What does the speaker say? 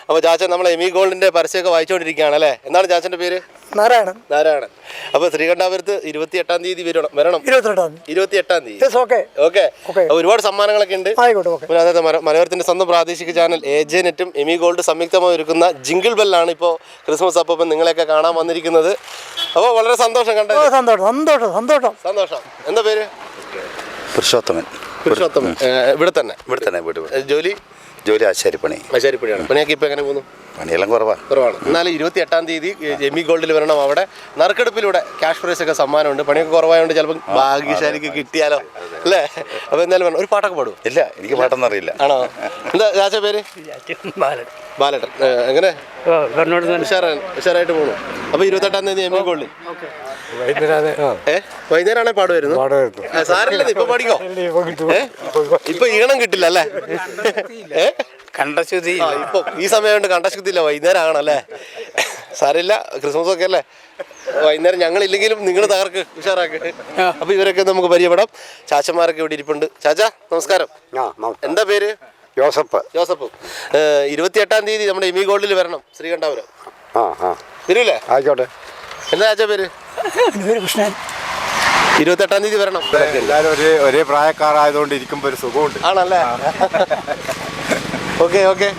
അപ്പോൾ ചാച്ചൻ നമ്മളെ എമി ഗോൾഡിന്റെ പരസ്യമൊക്കെ വായിച്ചുകൊണ്ടിരിക്കുകയാണ് അല്ലേ? എന്താണ് ചാച്ചന്റെ പേര്? നാരായണൻ. അപ്പോൾ ശ്രീകണ്ഠാപുരത്ത് 28-ാം തീയതി വരണം. 28-ാം തീയതി. ഓക്കെ. അപ്പോൾ ഒരുപാട് സമ്മാനങ്ങളൊക്കെ ഉണ്ട്. പിന്നെ അതായത് മലയോരത്തിന്റെ സ്വന്തം പ്രാദേശിക ചാനൽ AJ നെറ്റും എമി ഗോൾഡ് സംയുക്തമായി ഒരുക്കുന്ന ജിങ്കിൾ ബെല്ലാണ് ഇപ്പോൾ ക്രിസ്മസ് അപ്പം നിങ്ങളെയൊക്കെ കാണാൻ വന്നിരിക്കുന്നത്. അപ്പോൾ വളരെ സന്തോഷം കണ്ടത്. സന്തോഷം. എന്താ പേര്? പുരുഷോത്തമൻ. ഇവിടെ തന്നെ ജോലി ആശാരിപ്പണിയാണ്. പണിയൊക്കെ ഇപ്പൊ എങ്ങനെ പോകുന്നു? പണിയെല്ലാം കുറവാണ്. എന്നാലും 28-ാം തീയതി എമി ഗോൾഡിൽ വരണം. അവിടെ നറുക്കെടുപ്പിലൂടെ ക്യാഷ് പ്രൈസ് ഒക്കെ സമ്മാനമുണ്ട്. പണിയൊക്കെ കുറവായതുകൊണ്ട് ചിലപ്പോൾ ഭാഗ്യശാലിക്ക് കിട്ടിയാലോ അല്ലേ? അപ്പോൾ എന്തായാലും വേണം. ഒരു പാട്ടൊക്കെ പാടുമോ? ഇല്ല, എനിക്ക് പാട്ടൊന്നും അറിയില്ല. ആണോ? എന്താ ചാച്ച പേര്? ബാലട്ടൻ. എങ്ങനെ ഉഷാറായിട്ട് പോകണു. അപ്പോൾ 28-ാം തീയതി എമി ഗോൾഡിൽ വൈകുന്നേരമാണെ പാടുമായിരുന്നു. സാരല്ല, ഇപ്പൊ പാടിക്കോ. ഇപ്പൊ ഈണം കിട്ടില്ല അല്ലേ? കണ്ടശുദ്ധി ഇപ്പൊ ഈ സമയം കൊണ്ട് കണ്ടശുദ്ധി ഇല്ല. വൈകുന്നേരം ആണല്ലേ? സാരമില്ല, ക്രിസ്മസ് ഒക്കെ അല്ലേ? വൈകുന്നേരം ഞങ്ങളില്ലെങ്കിലും നിങ്ങൾ തകർക്ക് ഉഷാറാക്ക്. അപ്പൊ ഇവരൊക്കെ നമുക്ക് പരിചയപ്പെടാം. ചാച്ചന്മാരൊക്കെ ഇവിടെ ഇരിപ്പുണ്ട്. ചാച്ച നമസ്കാരം. എന്താ പേര്? ജോസഫ്. 28-ാം തീയതി നമ്മുടെ എമി ഗോൾഡിൽ വരണം. ശ്രീകണ്ഠാപുരം വരൂല്ലേ? ആയിക്കോട്ടെ. എന്താ ചാച്ച പേര്? കൃഷ്ണൻ. 28-ാം തീയതി വരണം. എല്ലാവരും ഒരേ പ്രായക്കാരായതുകൊണ്ട് ഇരിക്കുമ്പോൾ ഒരു സുഖമുണ്ട്. ആണല്ലേ? ഓക്കെ.